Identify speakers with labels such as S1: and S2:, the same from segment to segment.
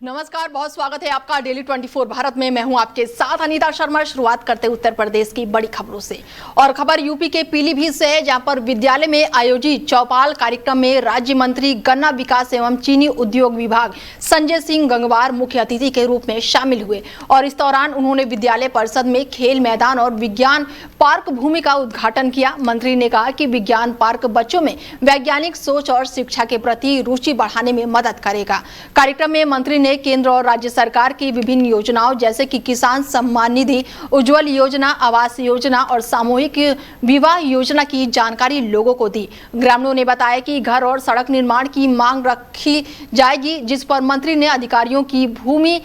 S1: नमस्कार, बहुत स्वागत है आपका डेली 24 भारत में। मैं हूं आपके साथ अनीता शर्मा। शुरुआत करते उत्तर प्रदेश की बड़ी खबरों से। और खबर यूपी के पीलीभीत से है, जहां पर विद्यालय में आयोजित चौपाल कार्यक्रम में राज्य मंत्री गन्ना विकास एवं चीनी उद्योग विभाग संजय सिंह गंगवार मुख्य अतिथि के रूप में शामिल हुए। और इस दौरान उन्होंने विद्यालय परिसर में खेल मैदान और विज्ञान पार्क भूमि का उद्घाटन किया। मंत्री ने कहा कि विज्ञान पार्क बच्चों में वैज्ञानिक सोच और शिक्षा के प्रति रुचि बढ़ाने में मदद करेगा। कार्यक्रम में मंत्री ने केंद्र और राज्य सरकार की विभिन्न योजनाओं जैसे कि किसान सम्मान निधि, उज्जवल योजना, आवास योजना और सामूहिक विवाह योजना की जानकारी लोगों को दी। ग्रामीणों ने बताया कि घर और सड़क निर्माण की मांग रखी जाएगी, जिस पर मंत्री ने अधिकारियों की भूमि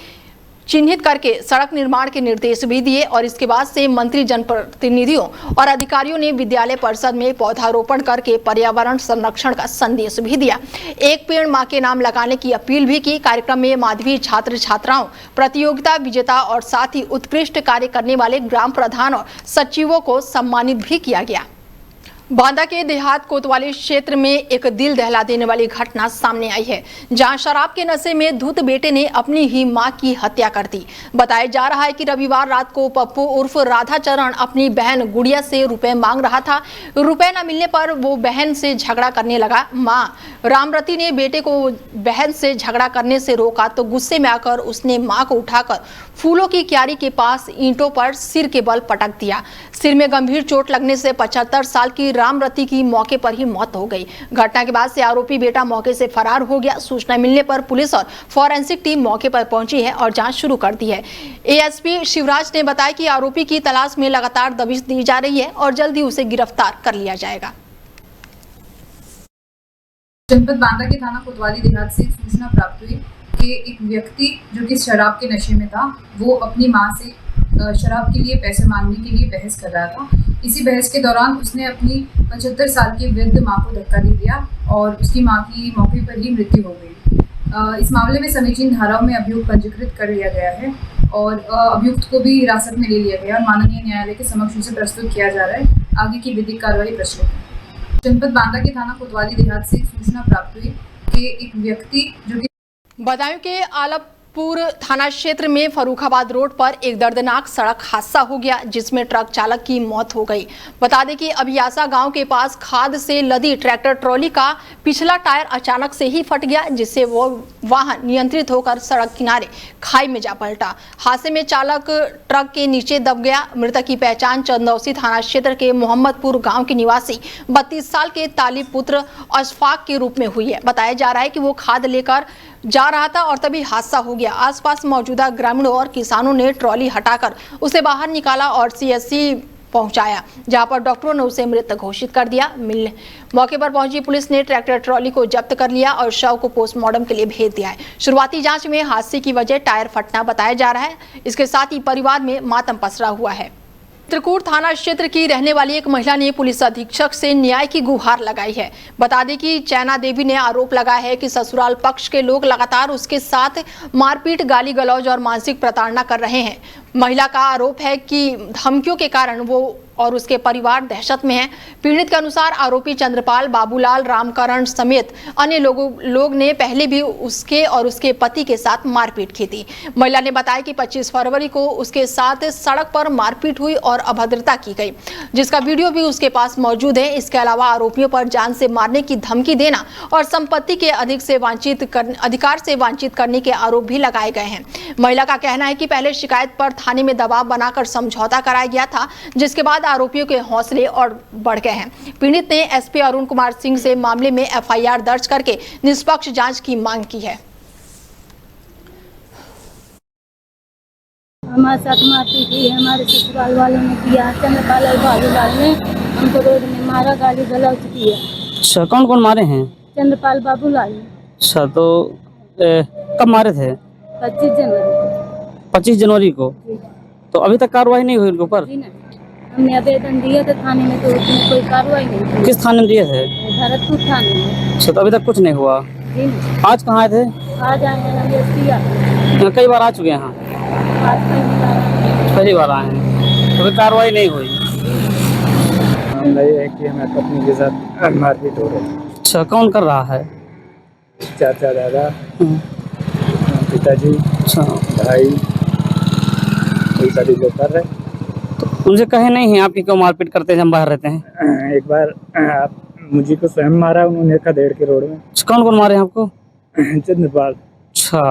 S1: चिन्हित करके सड़क निर्माण के निर्देश भी दिए। और इसके बाद से मंत्री जनप्रतिनिधियों और अधिकारियों ने विद्यालय परिसर में पौधारोपण करके पर्यावरण संरक्षण का संदेश भी दिया। एक पेड़ मां के नाम लगाने की अपील भी की। कार्यक्रम में माध्यमिक छात्र छात्राओं, प्रतियोगिता विजेता और साथ ही उत्कृष्ट कार्य करने वाले ग्राम प्रधान और सचिवों को सम्मानित भी किया गया। बांदा के देहात कोतवाली क्षेत्र में एक दिल दहला देने वाली घटना सामने आई है, जहां शराब के नशे में धुत बेटे ने अपनी ही मां की हत्या कर दी। बताया जा रहा है कि रविवार रात को पप्पू उर्फ राधाचरण अपनी बहन गुड़िया से रुपए मांग रहा था। रुपए न मिलने पर वो बहन से झगड़ा करने लगा। मां रामरती ने बेटे को बहन से झगड़ा करने से रोका तो गुस्से में आकर उसने मां को उठाकर फूलों की क्यारी के पास ईंटों पर सिर के बल पटक दिया। सिर में गंभीर चोट लगने से 75 साल की रामरती की मौके पर ही मौत हो गई। घटना के बाद से आरोपी बेटा मौके से फरार हो गया। सूचना मिलने पर पुलिस और फॉरेंसिक टीम मौके पर पहुंची है और जांच शुरू कर दी है। एएसपी शिवराज ने बताया कि आरोपी की तलाश में लगातार दबिश दी जा रही है और जल्दी उसे गिरफ्तार कर लिया जाएगा।
S2: जनपद बांदा के थाना कोतवाली देहात से सूचना प्राप्त हुई कि एक व्यक्ति जो कि शराब के नशे में था, वो अपनी मां से शराब के लिए पैसे मांगने के लिए बहस कर रहा था। इसी बहस के दौरान उसने अपनी 75 साल की वृद्ध मां को धक्का दे दिया और उसकी मां की मौके पर ही मृत्यु हो गई। इस मामले में समीचीन धाराओं में अभियोग पंजीकृत कर लिया गया है और अभियुक्त को भी हिरासत में ले लिया गया और माननीय न्यायालय के समक्ष उसे प्रस्तुत किया जा रहा है। आगे की विधिक कार्रवाई प्रचलित है। जनपद बांदा के थाना कोतवाली देहात से सूचना प्राप्त हुई कि एक व्यक्ति जो कि
S1: बदायूं के आलमपुर थाना क्षेत्र में फर्रुखाबाद रोड पर एक दर्दनाक सड़क हादसा हो गया, जिसमें ट्रक चालक की मौत हो गई। बता दें कि अभियासा गांव के पास खाद से लदी ट्रैक्टर ट्रॉली का पिछला टायर अचानक से ही फट गया, जिससे वो वाहन नियंत्रित होकर सड़क किनारे खाई में जा पलटा। हादसे में चालक ट्रक के नीचे दब गया। मृतक की पहचान चंदौसी थाना क्षेत्र के मोहम्मदपुर गाँव के निवासी 32 साल के तालिब पुत्र अशफाक के रूप में हुई है। बताया जा रहा है कि वो खाद लेकर जा रहा था और तभी हादसा हो गया। आसपास मौजूदा ग्रामीणों और किसानों ने ट्रॉली हटाकर उसे बाहर निकाला और सीएचसी पहुंचाया, जहां पर डॉक्टरों ने उसे मृत घोषित कर दिया। मौके पर पहुंची पुलिस ने ट्रैक्टर ट्रॉली को जब्त कर लिया और शव को पोस्टमार्टम के लिए भेज दिया है। शुरुआती जांच में हादसे की वजह टायर फटना बताया जा रहा है। इसके साथ ही परिवार में मातम पसरा हुआ है। चित्रकूट थाना क्षेत्र की रहने वाली एक महिला ने पुलिस अधीक्षक से न्याय की गुहार लगाई है। बता दें कि चैना देवी ने आरोप लगाया है कि ससुराल पक्ष के लोग लगातार उसके साथ मारपीट, गाली गलौज और मानसिक प्रताड़ना कर रहे हैं। महिला का आरोप है कि धमकियों के कारण वो और उसके परिवार दहशत में हैं। पीड़ित के अनुसार आरोपी चंद्रपाल, बाबूलाल, रामकरण समेत अन्य लोग ने पहले भी उसके और उसके पति के साथ मारपीट की थी। महिला ने बताया कि 25 फरवरी को उसके साथ सड़क पर मारपीट हुई और अभद्रता की गई, जिसका वीडियो भी उसके पास मौजूद है। इसके अलावा आरोपियों पर जान से मारने की धमकी देना और संपत्ति के अधिकार से वंचित करने के आरोप भी लगाए गए हैं। महिला का कहना है कि पहले शिकायत पर थाने में दबाव बनाकर समझौता कराया गया था, जिसके बाद आरोपियों के हौसले और बढ़ गए हैं। पीड़ित ने एसपी अरुण कुमार सिंह से मामले में एफआईआर दर्ज करके निष्पक्ष जांच की मांग की है।
S3: हमारे साथ मारपीट हुई, हमारे ससुराल वालों ने किया। चंद्रपाल और बाबूलाल ने हमको रोड में मारा, गाली गलौज किया।
S4: अच्छा, कौन कौन मारे हैं?
S3: चंद्रपाल, बाबूलाल।
S4: अच्छा, तो कब मारे थे?
S3: 25 जनवरी
S4: 25 जनवरी को। तो अभी तक कार्रवाई नहीं हुई उनके ऊपर?
S3: हमने आवेदन दिया था थाने में, तो उसमें कोई कार्रवाई नहीं हुई।
S4: किस थाने में दिए थे?
S3: भरतपुर थाने में।
S4: अच्छा, तो अभी तक कुछ नहीं हुआ। आज कहाँ आए थे?
S3: आज आए हैं,
S4: कई बार आ चुके हैं। पहली बार आए हैं, तो कार्रवाई नहीं हुई।
S5: मामला ये है कि हमारे पत्नी के साथ मारपीट हो रही है।
S4: अच्छा, कौन कर रहा है?
S5: चाचा, दादा, पिता पिताजी,
S4: अच्छा,
S5: भाई, वही सभी लोग कर रहे
S4: तो उनसे कहे नहीं है आपकी क्यों मारपीट करते हैं जब हम बाहर रहते हैं?
S5: हैं। एक बार आप मुझे को स्वयं मारा उन्होंने खदेड़ के रोड में।
S4: कौन कौन मारे हैं आपको?
S5: चंद्रपाल।
S4: अच्छा,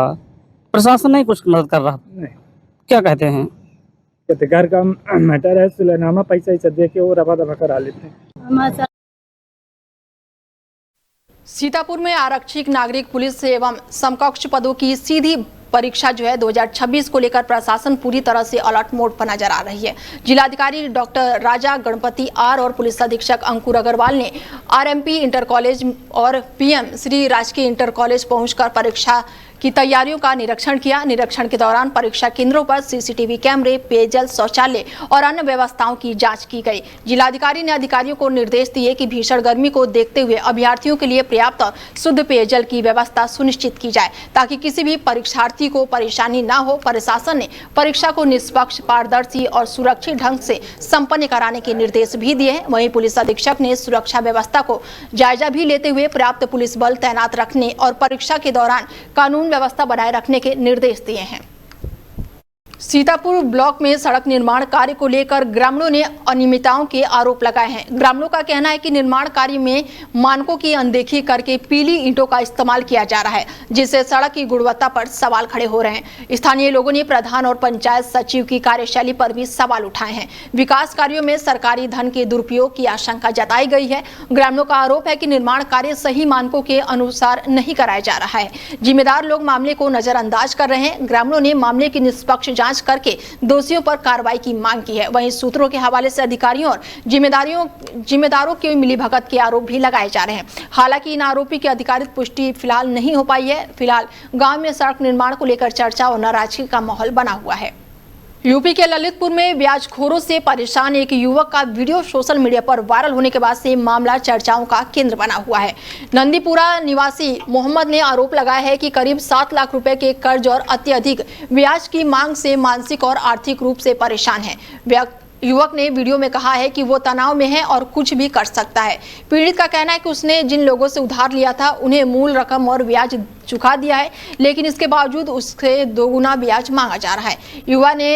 S4: प्रशासन नहीं कुछ मदद कर रहा?
S5: नहीं,
S4: क्या कहते हैं?
S5: कहते घर का मैटर है, सुलहनामा पैसा ही दे के वो रफा दफा करा लेते हैं।
S3: हमारे साथ
S1: सीतापुर में आरक्षित नागरिक पुलिस एवं समकक्ष पदों की सीधी परीक्षा जो है 2026 को लेकर प्रशासन पूरी तरह से अलर्ट मोड पर नजर आ रही है। जिलाधिकारी डॉक्टर राजा गणपति आर और पुलिस अधीक्षक अंकुर अग्रवाल ने आरएमपी इंटर कॉलेज और पीएम श्री राजकीय इंटर कॉलेज पहुंचकर परीक्षा की तैयारियों का निरीक्षण किया। निरीक्षण के दौरान परीक्षा केंद्रों पर सीसीटीवी कैमरे, पेयजल, शौचालय और अन्य व्यवस्थाओं की जांच की गई। जिलाधिकारी ने अधिकारियों को निर्देश दिए कि भीषण गर्मी को देखते हुए अभ्यर्थियों के लिए पर्याप्त और शुद्ध पेयजल की व्यवस्था सुनिश्चित की जाए ताकि किसी भी परीक्षार्थी को परेशानी न हो। प्रशासन ने परीक्षा को निष्पक्ष, पारदर्शी और सुरक्षित ढंग से संपन्न कराने के निर्देश भी दिए हैं। वहीं पुलिस अधीक्षक ने सुरक्षा व्यवस्था को जायजा भी लेते हुए पर्याप्त पुलिस बल तैनात रखने और परीक्षा के दौरान कानून व्यवस्था बनाए रखने के निर्देश दिए हैं। सीतापुर ब्लॉक में सड़क निर्माण कार्य को लेकर ग्रामीणों ने अनियमितताओं के आरोप लगाए हैं। ग्रामीणों का कहना है कि निर्माण कार्य में मानकों की अनदेखी करके पीली ईंटों का इस्तेमाल किया जा रहा है, जिससे सड़क की गुणवत्ता पर सवाल खड़े हो रहे हैं। स्थानीय लोगों ने प्रधान और पंचायत सचिव की कार्यशैली पर भी सवाल उठाए हैं। विकास कार्यों में सरकारी धन के दुरुपयोग की आशंका जताई गई है। ग्रामीणों का आरोप है कि निर्माण कार्य सही मानकों के अनुसार नहीं कराया जा रहा है। जिम्मेदार लोग मामले को नजरअंदाज कर रहे हैं। ग्रामीणों ने मामले की निष्पक्ष जांच करके दोषियों पर कार्रवाई की मांग की है। वहीं सूत्रों के हवाले से अधिकारियों और जिम्मेदारों की मिलीभगत के आरोप भी लगाए जा रहे हैं। हालांकि इन आरोपी की अधिकारिक पुष्टि फिलहाल नहीं हो पाई है। फिलहाल गांव में सड़क निर्माण को लेकर चर्चा और नाराजगी का माहौल बना हुआ है। यूपी के ललितपुर में ब्याजखोरों से परेशान एक युवक का वीडियो सोशल मीडिया पर वायरल होने के बाद से मामला चर्चाओं का केंद्र बना हुआ है। नंदीपुरा निवासी मोहम्मद ने आरोप लगाया है कि करीब 7 लाख रुपए के कर्ज और अत्यधिक ब्याज की मांग से मानसिक और आर्थिक रूप से परेशान है। युवक ने वीडियो में कहा है कि वो तनाव में है और कुछ भी कर सकता है। पीड़ित का कहना है कि उसने जिन लोगों से उधार लिया था उन्हें मूल रकम और ब्याज चुका दिया है, लेकिन इसके बावजूद उससे दोगुना ब्याज मांगा जा रहा है। युवा ने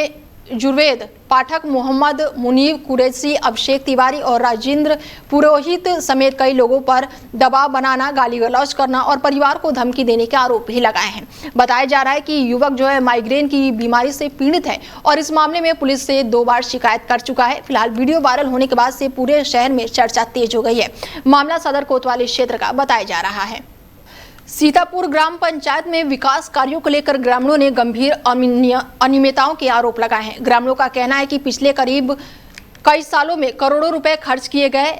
S1: जुर्वेद पाठक, मोहम्मद मुनीब कुरैशी, अभिषेक तिवारी और राजेंद्र पुरोहित समेत कई लोगों पर दबाव बनाना, गाली गलौज करना और परिवार को धमकी देने के आरोप भी लगाए हैं। बताया जा रहा है कि युवक जो है माइग्रेन की बीमारी से पीड़ित है और इस मामले में पुलिस से 2 बार शिकायत कर चुका है। फिलहाल वीडियो वायरल होने के बाद से पूरे शहर में चर्चा तेज हो गई है। मामला सदर कोतवाली क्षेत्र का बताया जा रहा है। सीतापुर ग्राम पंचायत में विकास कार्यों को लेकर ग्रामीणों ने गंभीर अनियमितताओं के आरोप लगाए हैं। ग्रामीणों का कहना है कि पिछले करीब कई सालों में करोड़ों रुपए खर्च किए गए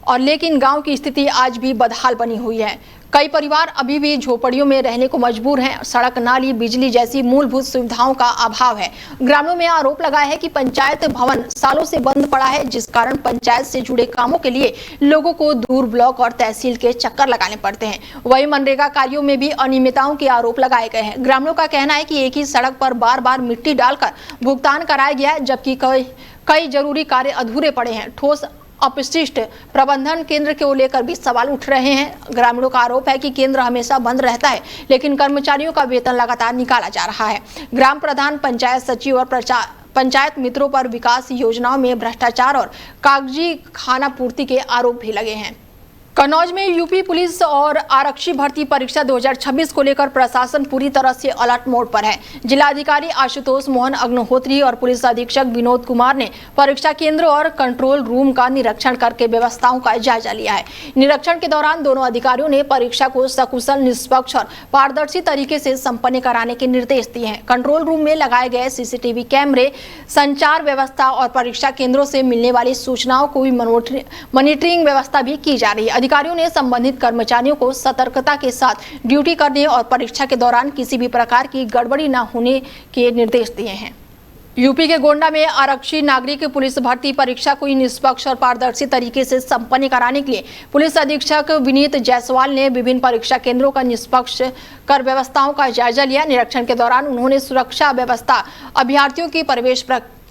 S1: और लेकिन गांव की स्थिति आज भी बदहाल बनी हुई है। कई परिवार अभी भी झोपड़ियों में रहने को मजबूर हैं। सड़क, नाली, बिजली जैसी मूलभूत सुविधाओं का अभाव है। ग्रामीणों में आरोप लगाया है कि पंचायत भवन सालों से बंद पड़ा है, जिस कारण पंचायत से जुड़े कामों के लिए लोगों को दूर ब्लॉक और तहसील के चक्कर लगाने पड़ते हैं। वहीं मनरेगा कार्यों में भी अनियमितताओं के आरोप लगाए गए हैं। ग्रामीणों का कहना है कि एक ही सड़क पर बार बार मिट्टी डालकर भुगतान कराया गया, जबकि कई जरूरी कार्य अधूरे पड़े हैं। ठोस अपशिष्ट प्रबंधन केंद्र को लेकर भी सवाल उठ रहे हैं। ग्रामीणों का आरोप है कि केंद्र हमेशा बंद रहता है, लेकिन कर्मचारियों का वेतन लगातार निकाला जा रहा है। ग्राम प्रधान, पंचायत सचिव और पंचायत मित्रों पर विकास योजनाओं में भ्रष्टाचार और कागजी खानापूर्ति के आरोप भी लगे हैं। कन्नौज में यूपी पुलिस और आरक्षी भर्ती परीक्षा 2026 को लेकर प्रशासन पूरी तरह से अलर्ट मोड पर है। जिलाधिकारी आशुतोष मोहन अग्निहोत्री और पुलिस अधीक्षक विनोद कुमार ने परीक्षा केंद्र और कंट्रोल रूम का निरीक्षण करके व्यवस्थाओं का जायजा लिया है। निरीक्षण के दौरान दोनों अधिकारियों ने परीक्षा को सकुशल, निष्पक्ष और पारदर्शी तरीके से संपन्न कराने के निर्देश दिए हैं। कंट्रोल रूम में लगाए गए सीसीटीवी कैमरे, संचार व्यवस्था और परीक्षा केंद्रों से मिलने वाली सूचनाओं को भी मॉनिटरिंग व्यवस्था भी की जा रही है। अधिकारियों ने संबंधित कर्मचारियों को सतर्कता के साथ ड्यूटी करने और परीक्षा के दौरान किसी भी प्रकार की गड़बड़ी न होने के निर्देश दिए हैं। यूपी के गोंडा में आरक्षी नागरिक पुलिस भर्ती परीक्षा को निष्पक्ष और पारदर्शी तरीके से संपन्न कराने के लिए पुलिस अधीक्षक विनीत जायसवाल ने विभिन्न परीक्षा केंद्रों का निष्पक्ष कर व्यवस्थाओं का जायजा लिया। निरीक्षण के दौरान उन्होंने सुरक्षा व्यवस्था, अभ्यर्थियों की प्रवेश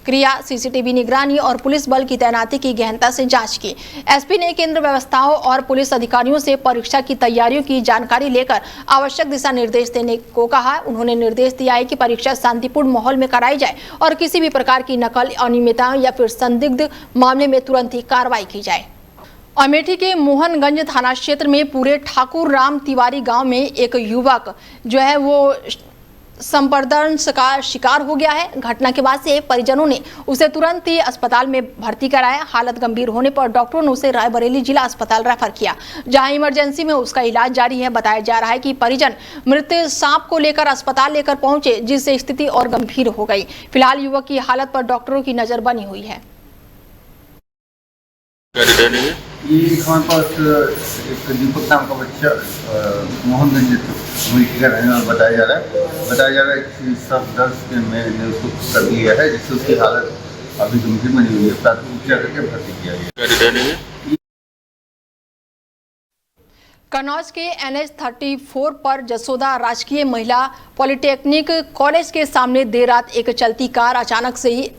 S1: क्रिया, सीसीटीवी निगरानी और पुलिस बल की तैनाती की गहनता से जांच की। एसपी ने केंद्र व्यवस्थाओं और पुलिस अधिकारियों से परीक्षा की तैयारियों की जानकारी लेकर आवश्यक दिशा निर्देश देने को कहा। उन्होंने निर्देश दिया है कि परीक्षा शांतिपूर्ण माहौल में कराई जाए और किसी भी प्रकार की नकल, अनियमितताओं या फिर संदिग्ध मामले में तुरंत ही कार्रवाई की जाए। अमेठी के मोहनगंज थाना क्षेत्र में पूरे ठाकुर राम तिवारी गांव में एक युवक जो है वो संपर्दंश का शिकार हो गया है। घटना के बाद से परिजनों ने उसे तुरंत ही अस्पताल में भर्ती कराया। हालत गंभीर होने पर डॉक्टरों ने उसे रायबरेली जिला अस्पताल रेफर किया, जहां इमरजेंसी में उसका इलाज जारी है। बताया जा रहा है कि परिजन मृत सांप को लेकर अस्पताल लेकर पहुंचे, जिससे स्थिति और गंभीर हो गई। फिलहाल युवक की हालत पर डॉक्टरों की नजर बनी हुई है।
S6: ये हमारे पास एक दीपक नाम का बच्चा मोहनगंज अमेठी का रहने वाला बताया जा रहा है कि सब दर्द में उसको कर दिया है, जिससे उसकी हालत अभी गंभीर बनी हुई है। प्राथमिक उपचार करके भर्ती किया गया है।
S1: कन्नौज के NH 34 पर जसोदा राजकीय महिला पॉलिटेक्निक कॉलेज के सामने देर रात एक चलती कार अचानक से ही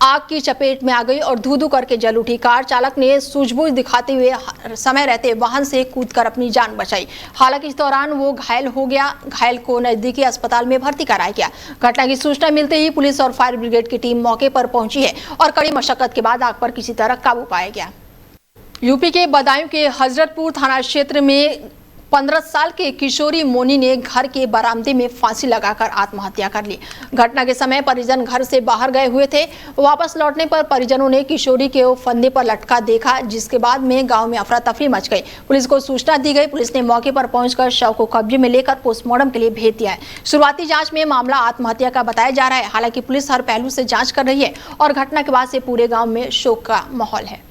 S1: आग की चपेट में आ गई और धू-धू करके जल उठी। कार चालक ने सूझबूझ दिखाते हुए समय रहते वाहन से कूदकर अपनी जान बचाई। हालांकि इस दौरान वो घायल हो गया। घायल को नजदीकी अस्पताल में भर्ती कराया गया। घटना की सूचना मिलते ही पुलिस और फायर ब्रिगेड की टीम मौके पर पहुंची है और कड़ी मशक्कत के बाद आग पर किसी तरह काबू पाया गया। यूपी के बदायूं के हजरतपुर थाना क्षेत्र में 15 साल के किशोरी मोनी ने घर के बरामदे में फांसी लगाकर आत्महत्या कर ली। घटना के समय परिजन घर से बाहर गए हुए थे। वापस लौटने पर परिजनों ने किशोरी के फंदे पर लटका देखा, जिसके बाद में गांव में अफरा तफरी मच गई। पुलिस को सूचना दी गई। पुलिस ने मौके पर पहुंचकर शव को कब्जे में लेकर पोस्टमार्टम के लिए भेज दिया है। शुरुआती जाँच में मामला आत्महत्या का बताया जा रहा है। हालांकि पुलिस हर पहलू से जाँच कर रही है और घटना के बाद से पूरे गाँव में शोक का माहौल है।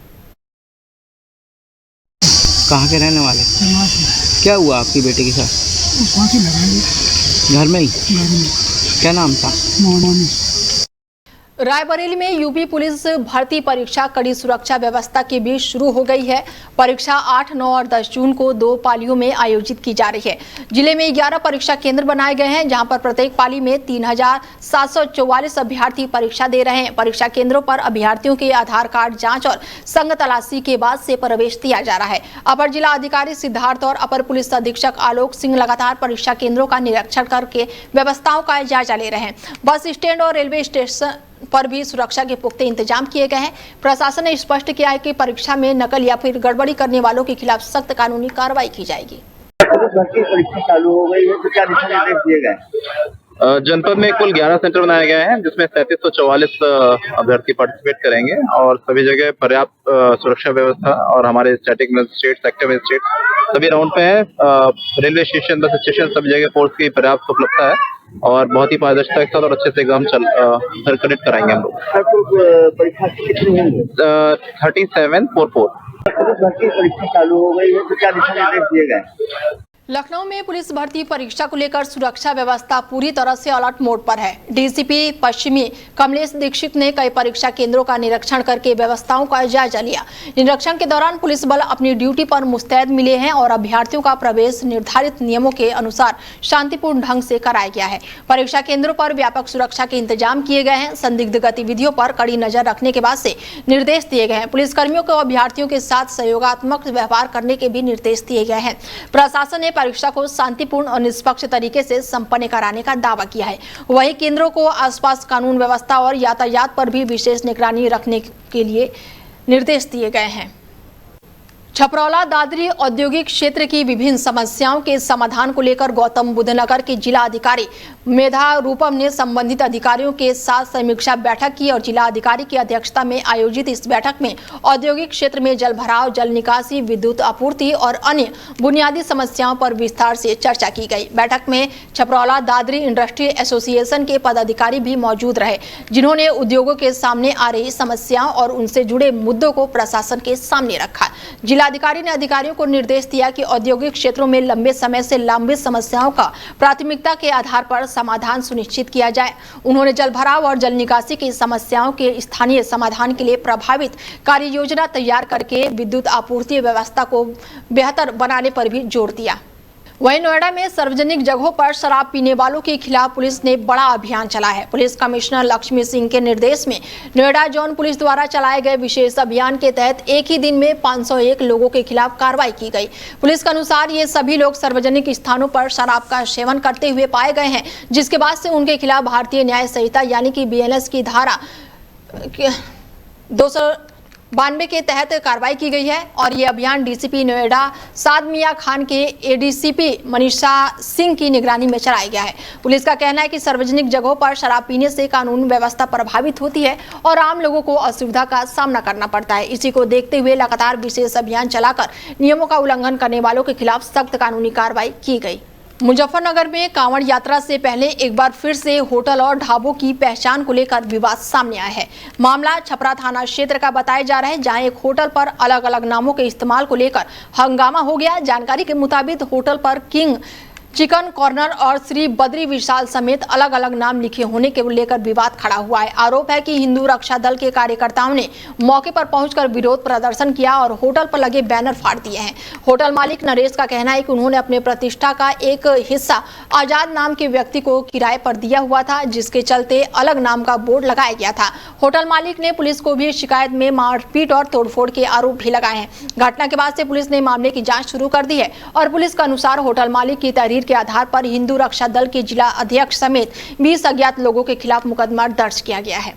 S7: कहाँ के रहने वाले? क्या हुआ आपकी बेटे के साथ?
S8: फांसी लगाई
S7: घर में ही? क्या नाम था?
S1: रायबरेली में यूपी पुलिस भर्ती परीक्षा कड़ी सुरक्षा व्यवस्था के बीच शुरू हो गई है। परीक्षा 8, 9 और 10 जून को 2 पालियों में आयोजित की जा रही है। जिले में 11 परीक्षा केंद्र बनाए गए हैं, जहां पर प्रत्येक पाली में 3744 अभ्यर्थी परीक्षा दे रहे हैं। परीक्षा केंद्रों पर अभ्यर्थियों के आधार कार्ड जांच और संग तलाशी के बाद से प्रवेश दिया जा रहा है। अपर जिला अधिकारी सिद्धार्थ और अपर पुलिस अधीक्षक आलोक सिंह लगातार परीक्षा केंद्रों का निरीक्षण करके व्यवस्थाओं का जायजा ले रहे हैं। बस स्टैंड और रेलवे स्टेशन पर भी सुरक्षा के पुख्ते इंतजाम किए गए हैं। प्रशासन ने स्पष्ट किया है कि परीक्षा में नकल या फिर गड़बड़ी करने वालों के खिलाफ सख्त कानूनी कार्रवाई की जाएगी।
S6: परीक्षा चालू हो गई है, तो क्या दिशा निर्देश दिए गए?
S9: जनपद में कुल 11 सेंटर बनाए गए हैं, जिसमें 3744 अभ्यर्थी पार्टिसिपेट करेंगे और सभी जगह पर्याप्त सुरक्षा व्यवस्था और हमारे स्टैटिक मजिस्ट्रेट, सेक्टर मजिस्ट्रेट सभी राउंड पे है। रेलवे स्टेशन, बस स्टेशन सभी जगह फोर्स की पर्याप्त उपलब्धता है और बहुत ही पारदर्शिता के साथ और अच्छे से एग्जाम कंडक्ट कराएंगे हम लोग।
S6: परीक्षा कितनी होंगी?
S9: 3744।
S6: परीक्षा चालू हो गई है, तो क्या दिशा निर्देश दिए गए?
S1: लखनऊ में पुलिस भर्ती परीक्षा को लेकर सुरक्षा व्यवस्था पूरी तरह से अलर्ट मोड पर है। डीसीपी पश्चिमी कमलेश दीक्षित ने कई परीक्षा केंद्रों का निरीक्षण करके व्यवस्थाओं का जायजा लिया। निरीक्षण के दौरान पुलिस बल अपनी ड्यूटी पर मुस्तैद मिले हैं और अभ्यर्थियों का प्रवेश निर्धारित नियमों के अनुसार शांतिपूर्ण ढंग से कराया गया है। परीक्षा केंद्रों पर व्यापक सुरक्षा के इंतजाम किए गए हैं। संदिग्ध गतिविधियों पर कड़ी नजर रखने के बाद से निर्देश दिए गए हैं। पुलिसकर्मियों को अभ्यर्थियों के साथ सहयोगात्मक व्यवहार करने के भी निर्देश दिए गए हैं। प्रशासन ने परीक्षा को शांतिपूर्ण और निष्पक्ष तरीके से संपन्न कराने का दावा किया है। वहीं केंद्रों को आसपास कानून व्यवस्था और यातायात पर भी विशेष निगरानी रखने के लिए निर्देश दिए गए हैं। छपरौला दादरी औद्योगिक क्षेत्र की विभिन्न समस्याओं के समाधान को लेकर गौतम बुद्ध नगर के जिला अधिकारी मेधा रूपम ने संबंधित अधिकारियों के साथ समीक्षा बैठक की और जिला अधिकारी की अध्यक्षता में आयोजित इस बैठक में औद्योगिक क्षेत्र में जल भराव, जल निकासी, विद्युत आपूर्ति और अन्य बुनियादी समस्याओं पर विस्तार से चर्चा की गई। बैठक में छपरौला दादरी इंडस्ट्री एसोसिएशन के पदाधिकारी भी मौजूद रहे, जिन्होंने उद्योगों के सामने आ रही समस्याओं और उनसे जुड़े मुद्दों को प्रशासन के सामने रखा। जिलाधिकारी ने अधिकारियों को निर्देश दिया कि औद्योगिक क्षेत्रों में लंबे समय से लंबित समस्याओं का प्राथमिकता के आधार पर समाधान सुनिश्चित किया जाए। उन्होंने जल भराव और जल निकासी की समस्याओं के स्थानीय समाधान के लिए प्रभावित कार्य योजना तैयार करके विद्युत आपूर्ति व्यवस्था को बेहतर बनाने पर भी जोर दिया। वहीं नोएडा में सार्वजनिक जगहों पर शराब पीने वालों के खिलाफ पुलिस ने बड़ा अभियान चलाया है। पुलिस कमिश्नर लक्ष्मी सिंह के निर्देश में नोएडा जोन पुलिस द्वारा चलाए गए विशेष अभियान के तहत एक ही दिन में 501 लोगों के खिलाफ कार्रवाई की गई। पुलिस के अनुसार ये सभी लोग सार्वजनिक स्थानों पर शराब का सेवन करते हुए पाए गए हैं, जिसके बाद से उनके खिलाफ भारतीय न्याय संहिता यानी कि BNS की धारा 292 के तहत कार्रवाई की गई है। और ये अभियान DCP नोएडा साद मियां खान के ADCP मनीषा सिंह की निगरानी में चलाया गया है। पुलिस का कहना है कि सार्वजनिक जगहों पर शराब पीने से कानून व्यवस्था प्रभावित होती है और आम लोगों को असुविधा का सामना करना पड़ता है। इसी को देखते हुए लगातार विशेष अभियान चलाकर नियमों का उल्लंघन करने वालों के खिलाफ सख्त कानूनी कार्रवाई की गई। मुजफ्फरनगर में कांवड़ यात्रा से पहले एक बार फिर से होटल और ढाबों की पहचान को लेकर विवाद सामने आया है। मामला छपरा थाना क्षेत्र का बताया जा रहा है, जहां एक होटल पर अलग अलग नामों के इस्तेमाल को लेकर हंगामा हो गया। जानकारी के मुताबिक होटल पर किंग चिकन कॉर्नर और श्री बद्री विशाल समेत अलग अलग नाम लिखे होने के लेकर विवाद खड़ा हुआ है। आरोप है कि हिंदू रक्षा दल के कार्यकर्ताओं ने मौके पर पहुंचकर विरोध प्रदर्शन किया और होटल पर लगे बैनर फाड़ दिए हैं। होटल मालिक नरेश का कहना है कि उन्होंने अपने प्रतिष्ठा का एक हिस्सा आजाद नाम के व्यक्ति को किराए पर दिया हुआ था, जिसके चलते अलग नाम का बोर्ड लगाया गया था। होटल मालिक ने पुलिस को भी शिकायत में मारपीट और तोड़फोड़ के आरोप भी लगाए हैं। घटना के बाद से पुलिस ने मामले की जाँच शुरू कर दी है और पुलिस के अनुसार होटल मालिक की तहरीर के आधार पर हिंदू रक्षा दल के जिला अध्यक्ष समेत 20 अज्ञात लोगों के खिलाफ मुकदमा दर्ज किया गया है।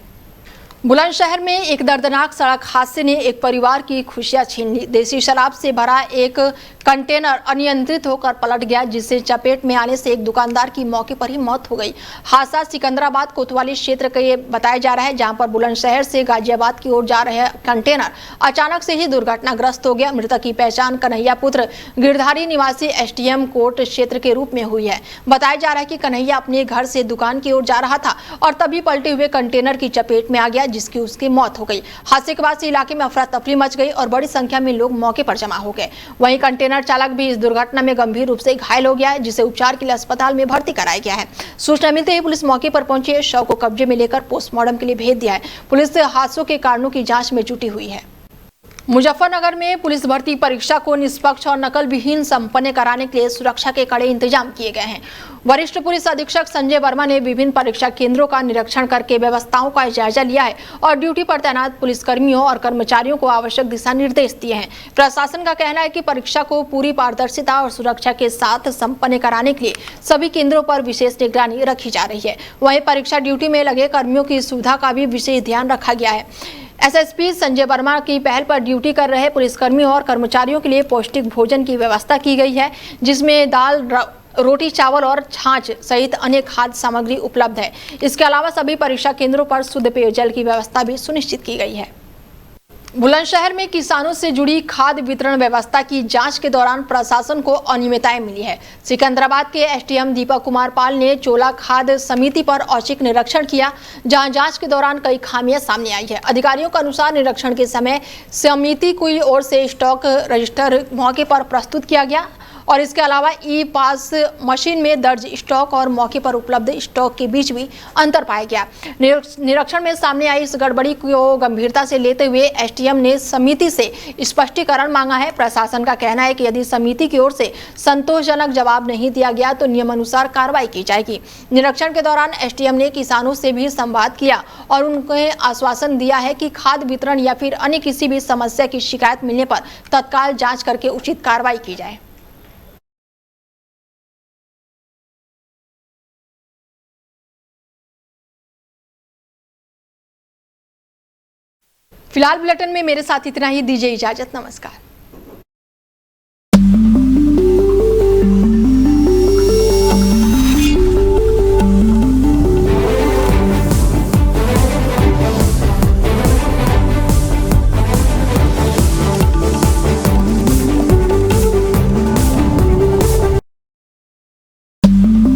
S1: बुलंदशहर में एक दर्दनाक सड़क हादसे ने एक परिवार की खुशियां छीन ली। देसी शराब से भरा एक कंटेनर अनियंत्रित होकर पलट गया, जिससे चपेट में आने से एक दुकानदार की मौके पर ही मौत हो गई। हादसा सिकंदराबाद कोतवाली क्षेत्र का ये बताया जा रहा है, जहां पर बुलंदशहर से गाजियाबाद की ओर जा रहे कंटेनर अचानक से ही दुर्घटनाग्रस्त हो गया। मृतक की पहचान कन्हैया पुत्र गिरधारी निवासी STM कोट क्षेत्र के रूप में हुई है। बताया जा रहा है कि कन्हैया अपने घर से दुकान की ओर जा रहा था और तभी पलटे हुए कंटेनर की चपेट में आ गया, जिसकी उसकी मौत हो गई। हादसे के बाद से इलाके में अफरा तफरी मच गई और बड़ी संख्या में लोग मौके पर जमा हो गए। वहीं कंटेनर चालक भी इस दुर्घटना में गंभीर रूप से घायल हो गया है, जिसे उपचार के लिए अस्पताल में भर्ती कराया गया है। सूचना मिलते ही पुलिस मौके पर पहुंची, शव को कब्जे में लेकर पोस्टमार्टम के लिए भेज दिया है। पुलिस हादसों के कारणों की जांच में जुटी हुई है। मुजफ्फरनगर में पुलिस भर्ती परीक्षा को निष्पक्ष और नकल विहीन संपन्न कराने के लिए सुरक्षा के कड़े इंतजाम किए गए हैं। वरिष्ठ पुलिस अधीक्षक संजय वर्मा ने विभिन्न परीक्षा केंद्रों का निरीक्षण करके व्यवस्थाओं का जायजा लिया है और ड्यूटी पर तैनात पुलिसकर्मियों और कर्मचारियों को आवश्यक दिशा निर्देश दिए हैं। प्रशासन का कहना है कि परीक्षा को पूरी पारदर्शिता और सुरक्षा के साथ संपन्न कराने के लिए सभी केंद्रों पर विशेष निगरानी रखी जा रही है। वहीं परीक्षा ड्यूटी में लगे कर्मियों की सुविधा का भी विशेष ध्यान रखा गया है। SSP संजय वर्मा की पहल पर ड्यूटी कर रहे पुलिसकर्मियों और कर्मचारियों के लिए पौष्टिक भोजन की व्यवस्था की गई है, जिसमें दाल, रोटी, चावल और छाछ सहित अनेक खाद्य सामग्री उपलब्ध है। इसके अलावा सभी परीक्षा केंद्रों पर शुद्ध पेयजल की व्यवस्था भी सुनिश्चित की गई है। बुलंदशहर में किसानों से जुड़ी खाद्य वितरण व्यवस्था की जांच के दौरान प्रशासन को अनियमितताएं मिली है। सिकंदराबाद के SDM दीपक कुमार पाल ने चोला खाद्य समिति पर औचक निरीक्षण किया, जहां जांच के दौरान कई खामियां सामने आई है। अधिकारियों के अनुसार निरीक्षण के समय समिति की ओर से स्टॉक रजिस्टर मौके पर प्रस्तुत किया गया और इसके अलावा ई-पास मशीन में दर्ज स्टॉक और मौके पर उपलब्ध स्टॉक के बीच भी अंतर पाया गया। निरीक्षण में सामने आई इस गड़बड़ी को गंभीरता से लेते हुए SDM ने समिति से स्पष्टीकरण मांगा है। प्रशासन का कहना है कि यदि समिति की ओर से संतोषजनक जवाब नहीं दिया गया तो नियमानुसार कार्रवाई की जाएगी। निरीक्षण के दौरान SDM ने किसानों से भी संवाद किया और उन्हें आश्वासन दिया है कि खाद्य वितरण या फिर अन्य किसी भी समस्या की शिकायत मिलने पर तत्काल जाँच करके उचित कार्रवाई की जाए। फिलहाल बुलेटिन में मेरे साथ इतना ही। दीजिए इजाजत, नमस्कार।